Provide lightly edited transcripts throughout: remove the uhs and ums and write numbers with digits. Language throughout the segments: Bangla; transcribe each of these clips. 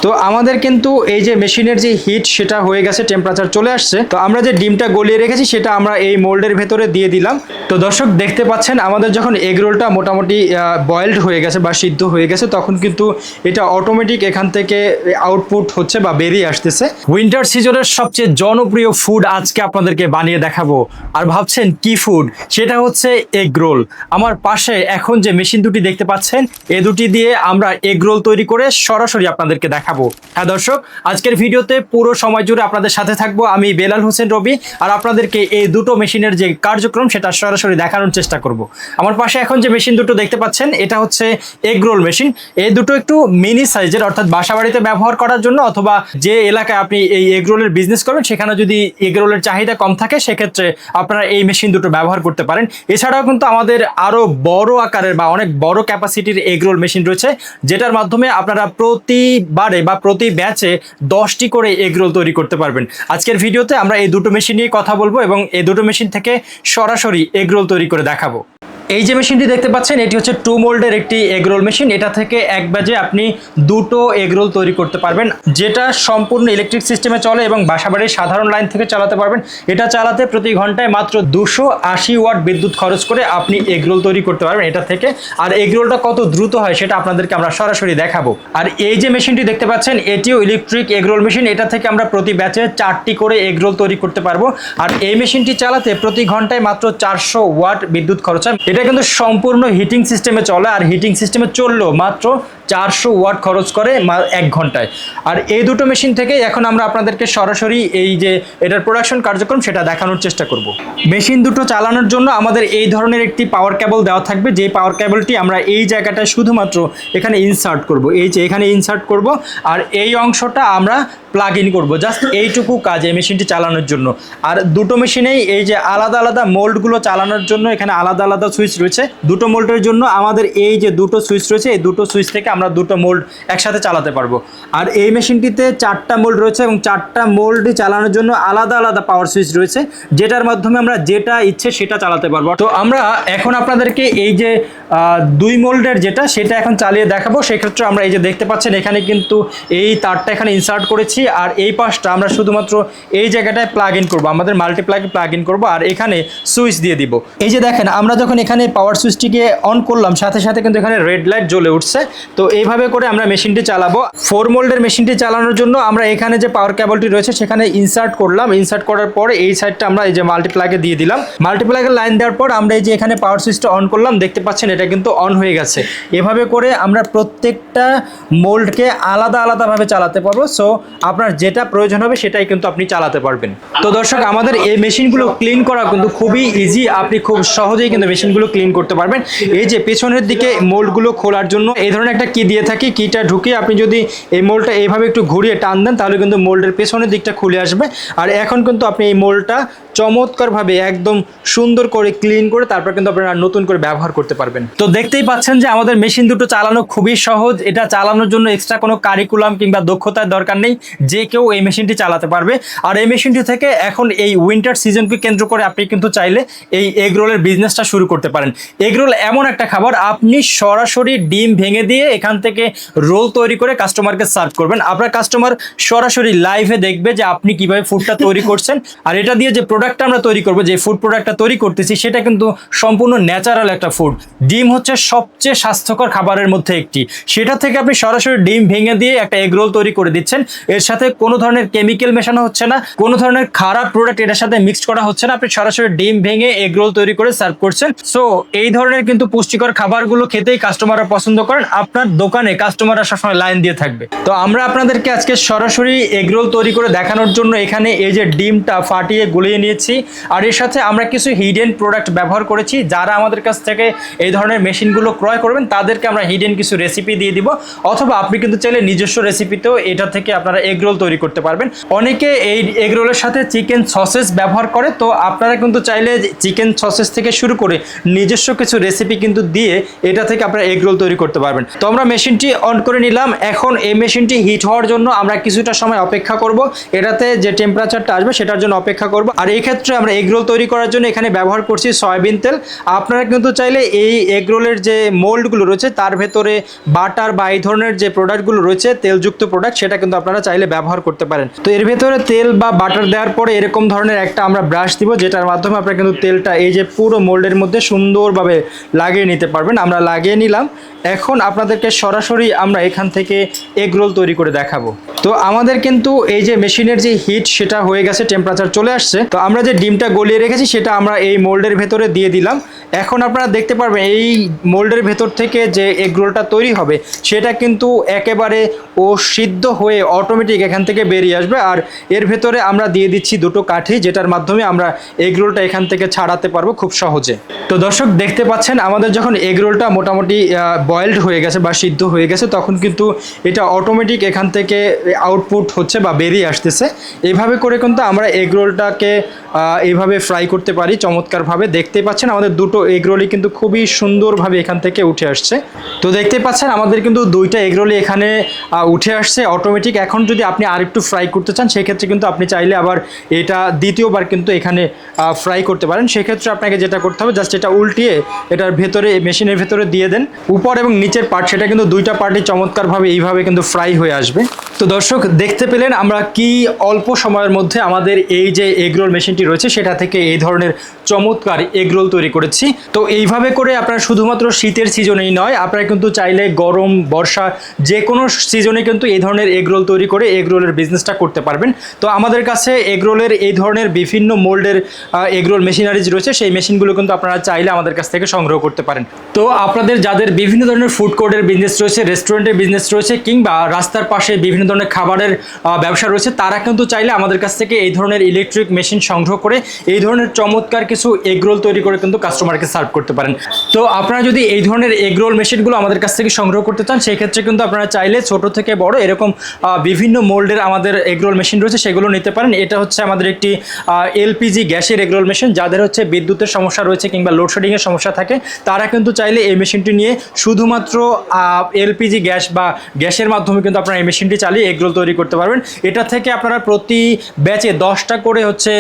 তো আমাদের কিন্তু এই যে মেশিনের যে হিট সেটা হয়ে গেছে, টেম্পারেচার চলে আসছে। তো আমরা যে ডিমটা গলিয়ে রেখেছি সেটা আমরা এই মোল্ডের ভেতরে দিয়ে দিলাম। তো দর্শক দেখতে পাচ্ছেন আমাদের যখন এগ রোলটা মোটামুটি বয়েলড হয়ে গেছে বা সিদ্ধ হয়ে গেছে, তখন কিন্তু এটা অটোমেটিক এখান থেকে আউটপুট হচ্ছে বা বেরিয়ে আসতেছে। উইন্টার সিজনের সবচেয়ে জনপ্রিয় ফুড আজকে আপনাদেরকে বানিয়ে দেখাবো। আর ভাবছেন কি ফুড? সেটা হচ্ছে এগ রোল। আমার পাশে এখন যে মেশিন দুটি দেখতে পাচ্ছেন, এই দুটি দিয়ে আমরা এগ রোল তৈরি করে সরাসরি আপনাদেরকে দেখাবো। হ্যাঁ দর্শক, আজকের ভিডিওতে পুরো সময় জুড়ে আপনাদের সাথে থাকবো আমি বেলাল হোসেন রবি, আর আপনাদেরকে এই দুটো মেশিনের যে কার্যক্রম সেটা সরাসরি দেখানোর চেষ্টা করব। আমার পাশে এখন যে মেশিন দুটো দেখতে পাচ্ছেন, এটা হচ্ছে এগ রোল মেশিন। এই দুটো একটু মিনি সাইজের, অর্থাৎ বাসাবাড়িতে ব্যবহার করার জন্য অথবা যে এলাকায় আপনি এই এগ রোলের বিজনেস করবেন সেখানে যদি এগ রোলের চাহিদা কম থাকে সেক্ষেত্রে আপনারা এই মেশিন দুটো ব্যবহার করতে পারেন। এছাড়াও কিন্তু আমাদের আরো বড় আকারের বা অনেক বড় ক্যাপাসিটির এগ রোল মেশিন রয়েছে, যেটার মাধ্যমে আপনারা প্রতিবারে বা প্রতি ব্যাচে 10টি করে এগ রোল তৈরি করতে পারবেন। আজকের ভিডিওতে আমরা এই দুটো মেশিন নিয়ে কথা বলবো এবং এই দুটো মেশিন থেকে সরাসরি এগ রোল তৈরি করে দেখাবো। এই যে মেশিনটি দেখতে পাচ্ছেন, এটি হচ্ছে 2 মোল্ডের একটি এগ রোল মেশিন। এটা থেকে এক ব্যাচে আপনি দুটো এগ রোল তৈরি করতে পারবেন, যেটা সম্পূর্ণ ইলেকট্রিক সিস্টেমে চলে এবং বাসাবাড়ির সাধারণ লাইন থেকে চালাতে পারবেন। এটা চালাতে প্রতি ঘন্টায় মাত্র 280 ওয়াট বিদ্যুৎ খরচ করে আপনি এগ রোল তৈরি করতে পারবেন এটা থেকে। আর এগ রোলটা কত দ্রুত হয় সেটা আপনাদেরকে আমরা সরাসরি দেখাবো। আর এই যে মেশিনটি দেখতে পাচ্ছেন, এটিও ইলেকট্রিক এগ রোল মেশিন। এটা থেকে আমরা প্রতি ব্যাচে 4টি করে এগ রোল তৈরি করতে পারবো। আর এই মেশিনটি চালাতে প্রতি ঘন্টায় মাত্র 400 ওয়াট বিদ্যুৎ খরচ হয়। এটা কিন্তু সম্পূর্ণ হিটিং সিস্টেমে চলে, আর হিটিং সিস্টেমে চললেও মাত্র 400 ওয়াট খরচ করে 1 ঘন্টায়। আর এই দুটো মেশিন থেকে এখন আমরা আপনাদেরকে সরাসরি এই যে এটার প্রোডাকশন কার্যক্রম সেটা দেখানোর চেষ্টা করব। মেশিন দুটো চালানোর জন্য আমাদের এই ধরনের একটি পাওয়ার কেবল দেওয়া থাকবে, যে পাওয়ার কেবলটি আমরা এই জায়গাটায় শুধুমাত্র এখানে ইনসার্ট করব, এই যে এখানে ইনসার্ট করব, আর এই অংশটা আমরা প্লাগ ইন করবো। জাস্ট এইটুকু কাজ এই মেশিনটি চালানোর জন্য। আর দুটো মেশিনেই এই যে আলাদা আলাদা মোল্ডগুলো চালানোর জন্য এখানে আলাদা আলাদা সুইচ রয়েছে। দুটো মোল্ডের জন্য আমাদের এই যে দুটো সুইচ রয়েছে, এই দুটো সুইচ থেকে আমরা দুটো মোল্ড একসাথে চালাতে পারবো। আর এই মেশিনটিতে 4টা মোল্ড রয়েছে এবং 4টা মোল্ডই চালানোর জন্য আলাদা আলাদা পাওয়ার সুইচ রয়েছে, যেটার মাধ্যমে আমরা যেটা ইচ্ছে সেটা চালাতে পারবো। তো আমরা এখন আপনাদেরকে এই যে 2 মোল্ডের যেটা সেটা এখন চালিয়ে দেখাবো। সেক্ষেত্রে আমরা এই যে দেখতে পাচ্ছেন এখানে কিন্তু এই তারটা এখানে ইনসার্ট করেছি, আর এই পাশটা আমরা শুধুমাত্র এই জায়গাটায় প্লাগ ইন করবো, আমাদের মাল্টিপ্লাগে প্লাগ ইন করবো, আর এখানে সুইচ দিয়ে দিব। এই যে দেখেন আমরা যখন এখানে পাওয়ার সুইচটিকে অন করলাম সাথে সাথে কিন্তু এখানে রেড লাইট জ্বলে উঠছে। তো এইভাবে করে আমরা মেশিনটি চালাবো। 4 মোল্ডের মেশিনটি চালানোর জন্য আমরা এখানে যে পাওয়ার কেবলটি রয়েছে সেখানে ইনসার্ট করলাম। ইনসার্ট করার পরে এই সাইডটা আমরা এই যে মাল্টিপ্লাগে দিয়ে দিলাম। মাল্টিপ্লাগের লাইন দেওয়ার পর আমরা এই যে এখানে পাওয়ার সুইচটা অন করলাম, দেখতে পাচ্ছেন এটা কিন্তু অন হয়ে গেছে। এভাবে করে আমরা প্রত্যেকটা মোল্ডকে আলাদা আলাদাভাবে চালাতে পারবো। সো আপনার যেটা প্রয়োজন হবে সেটাই কিন্তু আপনি চালাতে পারবেন। তো দর্শক, আমাদের এই মেশিনগুলো ক্লিন করা কিন্তু খুবই ইজি, আপনি খুব সহজেই কিন্তু মেশিনগুলো ক্লিন করতে পারবেন। এই যে পেছনের দিকে মোল্ডগুলো খোলার জন্য এই ধরনের একটা কি দিয়ে থাকি, কিটা ঢুকিয়ে আপনি যদি এই মোল্ডটা এইভাবে একটু ঘুরিয়ে টান দেন তাহলে কিন্তু মোল্ডের পেছনের দিকটা খুলে আসবে। আর এখন কিন্তু আপনি এই মোল্ডটা চমৎকারভাবে একদম সুন্দর করে ক্লিন করে তারপর কিন্তু আপনারা নতুন করে ব্যবহার করতে পারবেন। তো দেখতেই পাচ্ছেন যে আমাদের মেশিন দুটো চালানো খুবই সহজ। এটা চালানোর জন্য এক্সট্রা কোনো কারিকুলাম কিংবা দক্ষতার দরকার নেই, যে কেউ এই মেশিনটি চালাতে পারবে। আর এই মেশিনটি থেকে এখন এই উইন্টার সিজনকে কেন্দ্র করে আপনি কিন্তু চাইলে এই এগ রোলের বিজনেসটা শুরু করতে পারেন। এগ রোল এমন একটা খাবার, আপনি সরাসরি ডিম ভেঙে দিয়ে এখান থেকে রোল তৈরি করে কাস্টমারকে সার্ভ করবেন। আপনার কাস্টমার সরাসরি লাইভে দেখবে যে আপনি কিভাবে ফুডটা তৈরি করছেন। আর এটা দিয়ে যে প্রোডাক্টটা আমরা তৈরি করবো, যে ফুড প্রোডাক্টটা তৈরি করতেছি সেটা কিন্তু সম্পূর্ণ ন্যাচারাল একটা ফুড। ডিম হচ্ছে সবচেয়ে স্বাস্থ্যকর খাবারের মধ্যে একটি, সেটা থেকে আপনি সরাসরি ডিম ভেঙে দিয়ে একটা এগ রোল তৈরি করে দিচ্ছেন। এর সাথে কোনো ধরনের কেমিক্যাল মেশানো হচ্ছে না, কোনো ধরনের খারাপ প্রোডাক্ট এটার সাথে মিক্সড করা হচ্ছে না। আপনি সরাসরি ডিম ভেঙে এগ রোল তৈরি করে সার্ভ করছেন। সো এই ধরনের কিন্তু পুষ্টিকর খাবারগুলো খেতেই কাস্টমাররা পছন্দ করেন। আপনার দোকানে কাস্টমাররা সবসময় লাইন দিয়ে থাকবে। তো আমরা আপনাদেরকে আজকে সরাসরি এগ রোল তৈরি করে দেখানোর জন্য এখানে এই যে ডিমটা ফাটিয়ে গুলিয়ে নিয়েছি, আর এর সাথে আমরা কিছু হিডেন প্রোডাক্ট ব্যবহার করেছি। যারা আমাদের কাছ থেকে এই ধরনের মেশিনগুলো ক্রয় করবেন তাদেরকে আমরা হিডেন কিছু রেসিপি দিয়ে দিব, অথবা আপনি কিন্তু চাইলে নিজস্ব রেসিপিতেও এটা থেকে আপনারা এগ রোল তৈরি করতে পারবেন। অনেকে এই এগ রোলের সাথে চিকেন সসেস ব্যবহার করে, তো আপনারা কিন্তু চাইলে চিকেন সসেস থেকে শুরু করে নিজস্ব কিছু রেসিপি কিন্তু দিয়ে এটা থেকে আপনারা এগ রোল তৈরি করতে পারবেন। তো আমরা মেশিনটি অন করে নিলাম। এখন এই মেশিনটি হিট হওয়ার জন্য আমরা কিছুটা সময় অপেক্ষা করব, এটাতে যে টেম্পারেচারটা আসবে সেটার জন্য অপেক্ষা করব। আর এই ক্ষেত্রে আমরা এগ রোল তৈরি করার জন্য এখানে ব্যবহার করছি সয়াবিন তেল। আপনারা কিন্তু চাইলে এই এগ রোলের যে মোল্ডগুলো রয়েছে তার ভেতরে বাটার বা এই ধরনের যে প্রোডাক্টগুলো রয়েছে তেলযুক্ত প্রোডাক্ট সেটা কিন্তু আপনারা চাইলে ব্যবহার করতে পারেন। তো এর ভেতরে তেল বা বাটার দেওয়ার পরে এরকম ধরনের একটা আমরা ব্রাশ দিব, যেটার মাধ্যমে আপনারা কিন্তু তেলটা এই যে পুরো মোল্ডের মধ্যে সুন্দরভাবে লাগিয়ে নিতে পারবেন। আমরা লাগিয়ে নিলাম। এখন আপনাদেরকে সরাসরি আমরা এখান থেকে এগ রোল তৈরি করে দেখাবো। তো আমাদের কিন্তু এই যে মেশিনের যে হিট সেটা হয়ে গেছে, টেম্পারেচার চলে আসছে। তো আমরা যে ডিমটা গলিয়ে রেখেছি সেটা আমরা এই মোল্ডের ভেতরে দিয়ে দিলাম। এখন আপনারা দেখতে পারবেন এই মোল্ডের ভেতর থেকে যে এগ রোলটা তৈরি হবে সেটা কিন্তু একেবারে ও সিদ্ধ হয়ে অটোমেটিক এখান থেকে বেরিয়ে আসবে। আর এর ভেতরে আমরা দিয়ে দিচ্ছি দুটো কাঠি, যেটার মাধ্যমে আমরা এগ রোলটা এখান থেকে ছাড়াতে পারবো খুব সহজে। তো দর্শক দেখতে পাচ্ছেন আমাদের যখন এগ রোলটা মোটামুটি বয়েলড হয়ে গেছে বা সিদ্ধ হয়ে গেছে তখন কিন্তু এটা অটোমেটিক এখান থেকে আউটপুট হচ্ছে বা বেরিয়ে আসতেছে। এইভাবে করে কিন্তু আমরা এগ রোলটাকে এইভাবে ফ্রাই করতে পারি চমৎকারভাবে। দেখতে পাচ্ছেন আমাদের দুটো এগ রোলই কিন্তু খুবই সুন্দরভাবে এখান থেকে উঠে আসছে। তো দেখতে পাচ্ছেন আমাদের কিন্তু দুইটা এগ রোলই এখানে উঠে আসছে অটোমেটিক। এখন যদি আপনি আরেকটু ফ্রাই করতে চান সেক্ষেত্রে কিন্তু আপনি চাইলে আবার এটা দ্বিতীয়বার কিন্তু এখানে ফ্রাই করতে পারেন। সেক্ষেত্রে আপনাকে যেটা করতে হবে জাস্ট এটা উল্টিয়ে এটার ভেতরে মেশিনের ভেতরে দিয়ে দেন। উপর এবং নিচের পার্ট সেটা কিন্তু দুইটা পার্টই চমৎকারভাবে এইভাবে কিন্তু ফ্রাই হয়ে আসবে। তো দর্শক দেখতে পেলেন আমরা কি অল্প সময়ের মধ্যে আমাদের এই যে এগ রোল মেশিনটি রয়েছে সেটা থেকে এই ধরনের চমৎকার এগ রোল তৈরি করেছি। তো এইভাবে করে আপনারা শুধুমাত্র শীতের সিজনেই নয়, আপনারা কিন্তু চাইলে গরম বর্ষা যে কোনো সিজনে কিন্তু এই ধরনের এগ রোল তৈরি করে এগ রোলের বিজনেসটা করতে পারবেন। তো আমাদের কাছে এগ রোলের এই ধরনের বিভিন্ন মোল্ডের এগ রোল মেশিনারিজ রয়েছে, সেই মেশিনগুলো কিন্তু আপনারা চাইলে আমাদের কাছ থেকে সংগ্রহ করতে পারেন। তো আপনাদের যাদের বিভিন্ন ধরনের ফুড কোর্টের বিজনেস রয়েছে, রেস্টুরেন্টের বিজনেস রয়েছে, কিংবা রাস্তার পাশে বিভিন্ন ধরনের খাবারের ব্যবসা রয়েছে, তারা কিন্তু চাইলে আমাদের কাছ থেকে এই ধরনের ইলেকট্রিক মেশিন সংগ্রহ করে এই ধরনের চমৎকার কিছু এগ রোল তৈরি করে কিন্তু কাস্টমারকে সার্ভ করতে পারেন। তো আপনারা যদি এই ধরনের এগ রোল মেশিনগুলো আমাদের কাছ থেকে সংগ্রহ করতে চান সেই ক্ষেত্রে কিন্তু আপনারা চাইলে ছোট থেকে বড় এরকম বিভিন্ন মোল্ডের আমাদের এগ রোল মেশিন রয়েছে সেগুলো নিতে পারেন। এটা হচ্ছে আমাদের একটি এলপিজি গ্যাসের এগ রোল মেশিন। যাদের হচ্ছে বিদ্যুতের সমস্যা রয়েছে কিংবা লোডশেডিংয়ের সমস্যা থাকে তারা কিন্তু চাইলে এই মেশিনটি নিয়ে শুধুমাত্র এলপিজি গ্যাস বা গ্যাসের মাধ্যমে কিন্তু আপনারা এই মেশিনটি চালিয়ে এগ রোল তৈরি করতে পারবেন। এটা থেকে আপনারা প্রতি ব্যাচে 10টা করে হচ্ছে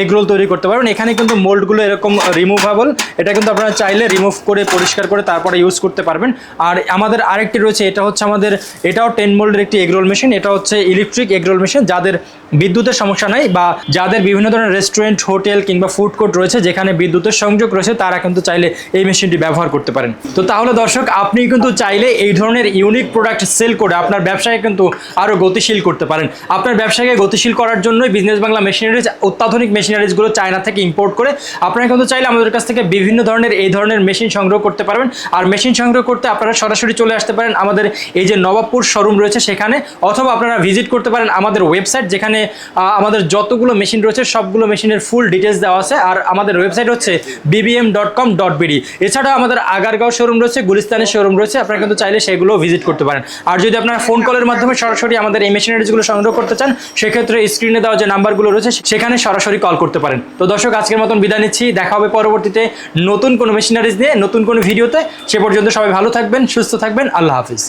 এগ রোল তৈরি করতে পারবেন। এখানে কিন্তু মোল্ডগুলো এরকম রিমুভেবল, এটা কিন্তু আপনারা চাইলে রিমুভ করে পরিষ্কার করে তারপরে ইউজ করতে পারবেন। আর আমাদের আরেকটি রয়েছে, এটা হচ্ছে আমাদের এটাও 10 মোল্ডের একটি এগ রোল মেশিন। এটা হচ্ছে ইলেকট্রিক এগ রোল মেশিন। যাদের বিদ্যুতের সমস্যা নাই বা যাদের বিভিন্ন ধরনের রেস্টুরেন্ট, হোটেল কিংবা ফুড কোর্ট রয়েছে যেখানে বিদ্যুতের সংযোগ রয়েছে তারা কিন্তু চাইলে এই মেশিনটি ব্যবহার করতে পারেন। তো তাহলে দর্শক আপনি কিন্তু চাইলে এই ধরনের ইউনিক প্রোডাক্ট সেল করে আপনার ব্যবসাকে কিন্তু আরও গতিশীল করতে পারেন। আপনার ব্যবসাকে গতিশীল করার জন্যই বিজনেস বাংলা মেশিনারিজ অত্যাধুনিক মেশিনারিজগুলো চায়না থেকে ইম্পোর্ট করে আপনারা কিন্তু চাইলে আমাদের কাছ থেকে বিভিন্ন ধরনের এই ধরনের মেশিন সংগ্রহ করতে পারবেন। আর মেশিন সংগ্রহ করতে আপনারা সরাসরি চলে আসতে পারেন আমাদের এই যে নবাবপুর শোরুম রয়েছে সেখানে, অথবা আপনারা ভিজিট করতে পারেন আমাদের ওয়েবসাইট, যেখানে আমাদের যতগুলো মেশিন রয়েছে সবগুলো মেশিনের ফুল ডিটেলস দেওয়া আছে। আর আমাদের ওয়েবসাইট হচ্ছে bbm.com.bd। এছাড়াও আমাদের আগারগাঁও শোরুম রয়েছে, গুলিস্তানের শোরুম রয়েছে, আপনারা কিন্তু চাইলে সেগুলো ভিজিট করতে পারেন। আর যদি আপনারা ফোন কলের মাধ্যমে সরাসরি আমাদের এই মেশিনারিজগুলো সংগ্রহ করতে চান সেক্ষেত্রে স্ক্রিনে দেওয়া যে নাম্বারগুলো রয়েছে সেখানে সরাসরি কল করতে পারেন। তো দর্শক আজকের মতন বিদায় নিচ্ছি, দেখা হবে পরবর্তীতে নতুন কোনো মেশিনারিজ নিয়ে নতুন কোনো ভিডিওতে। সে পর্যন্ত সবাই ভালো থাকবেন, সুস্থ থাকবেন, আল্লাহ হাফিজ।